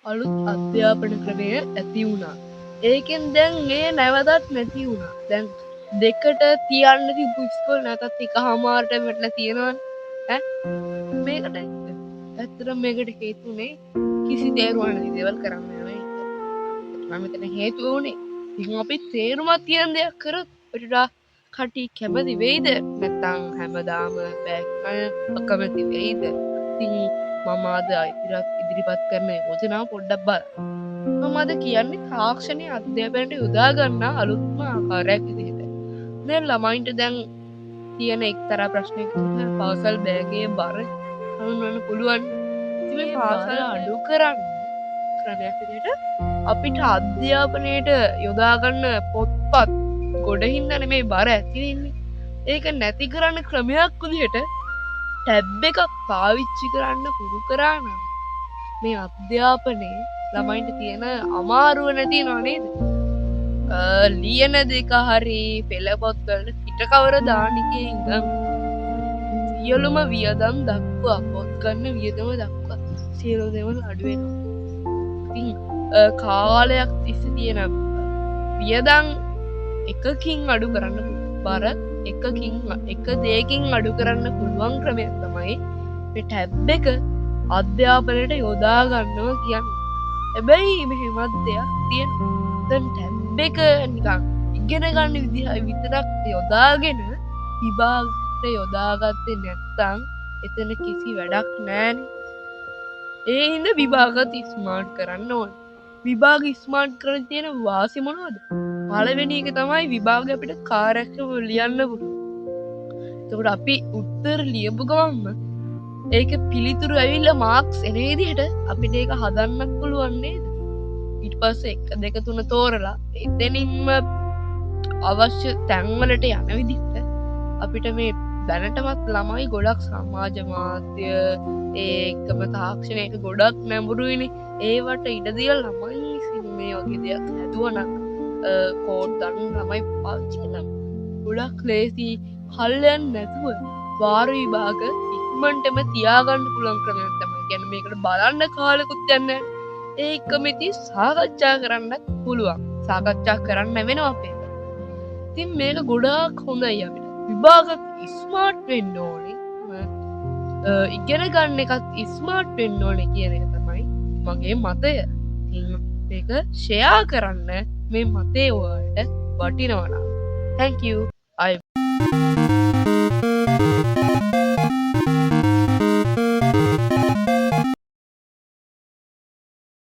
අලුත් අධ්‍යාපන ක්‍රමය ඇති වුණා. ඒකෙන් දැන් ඒ නැවතත් නැති වුණා. දැන් දෙකට තියන්න තිබ්බ ඉස්කෝල නැතත් එකහමාරට වැටලා තියෙනවනේ. මේකට ඇත්තටම මේකට හේතුනේ කිසි තේරුවක් නැති දේවල් කරන්න යන එක. මම මෙතන හේතුව උනේ. ඉතින් අපි තේරුමක් තියෙන දෙයක් කරොත් අපිට කටි කැමති වෙයිද? නැත්නම් හැමදාම බෑ අකමැති වෙයිද? ඉතින් මම අද ඉදිරිපත් කරන යෝජනාව පොඩ්ඩක් බලන්න. මම අද කියන්නේ තාක්ෂණයේ අධ්‍යාපනයට යොදා ගන්නා අලුත්ම ආකාරයක් විදිහට. දැන් ළමයින්ට දැන් තියෙන එක්තරා ප්‍රශ්නයක් තමයි පාසල් බෑගයේ බර හඳුන්වන්න පුළුවන්. ඉතින් මේ පාසල් අඩු කරන්න ක්‍රමයක් විදිහට අපිට අධ්‍යාපනයට යොදා ගන්න පොත්පත් ගොඩින්ද නෙමෙයි බර ඇති වෙන්නේ. ඒක නැති කරන්න ක්‍රමයක් විදිහට ටැබ් එකක් පාවිච්චි කරන්න පුරු කරා නම් මේ අධ්‍යාපනයේ ළමයින්ට තියෙන අමාරුව නැතිනව නේද? ලියන දෙක හරි පෙළපොත්වලට පිටකවර දාන එකේ ඉඳන් සියලුම වියදම් දක්වා පොත් ගන්න වියදම දක්වා සියලු දේවල් අඩු වෙනවා. ඉතින් කාලයක් තිස්සේ තියෙන වියදම් එකකින් අඩු කරන්න බර එක දෙයකින් අඩු කරන්න පුළුවන් ක්‍රමයක් තමයි මේ ටැබ් එක අධ්‍යාපනයට යොදා ගන්නවා කියන්නේ. හැබැයි මෙහෙමත් දෙයක් තියෙනවා. දැන් ටැබ් එක නිකන් ඉගෙන ගන්න විදිහ විතරක් යොදාගෙන විභාගයට යොදාගත්තේ නැත්නම් එතන කිසි වැඩක් නැහැනේ. ඒ හින්දා විභාගත් ස්මාර්ට් කරන්න ඕනේ. විභාග ස්මාර්ට් කරන්න තියෙන වාසි මොනවද? පළවෙනි එක තමයි විභාගය අපිට කාර්යක්ෂමව ලියන්න පුළුවන්. එතකොට අපි උත්තර ලියපු ගමන්ම ඒක පිළිතුරු ඇවිල්ලා මාක්ස් එන විදිහට අපිට ඒක හදන්නත් පුළුවන් නේද? ඊට පස්සේ 1 2 3 තෝරලා එතනින්ම අවශ්‍ය තැන්වලට යන විදිහට අපිට මේ දැනටමත් ළමයි ගොඩක් සමාජ මාධ්‍ය ඒකම තාක්ෂණයක ගොඩක් නැඹුරුයිනේ. ඒවට ඉඩ දීලා ළමයි මේ වගේ දෙයක් හැදුවනම් කෝඩ් ගන්න ළමයි පාවිච්චි කරනවා. ගොඩක් ලේසි හල්යන් නැතුව වාර විභාග ඉක්මනටම තියාගන්න පුළුවන් ක්‍රමයක් තමයි. කියන්නේ මේකට බලන්න කාලෙකුත් යන්නේ නැහැ. ඒකම ඉතින් සාකච්ඡා කරන්නත් පුළුවන්. සාකච්ඡා කරන්න වෙනවා අපේ. ඉතින් මේක ගොඩාක් හොඳයි අපිට. විභාගත් ස්මාර්ට් වෙන්න ඕනේ. ඉගෙන ගන්න එකත් ස්මාර්ට් වෙන්න ඕනේ කියන එක තමයි මගේ මතය. ඉතින් මේක ෂෙයා කරන්න මේ මතේ ඔයාලට වටිනවා නම්. Thank you. I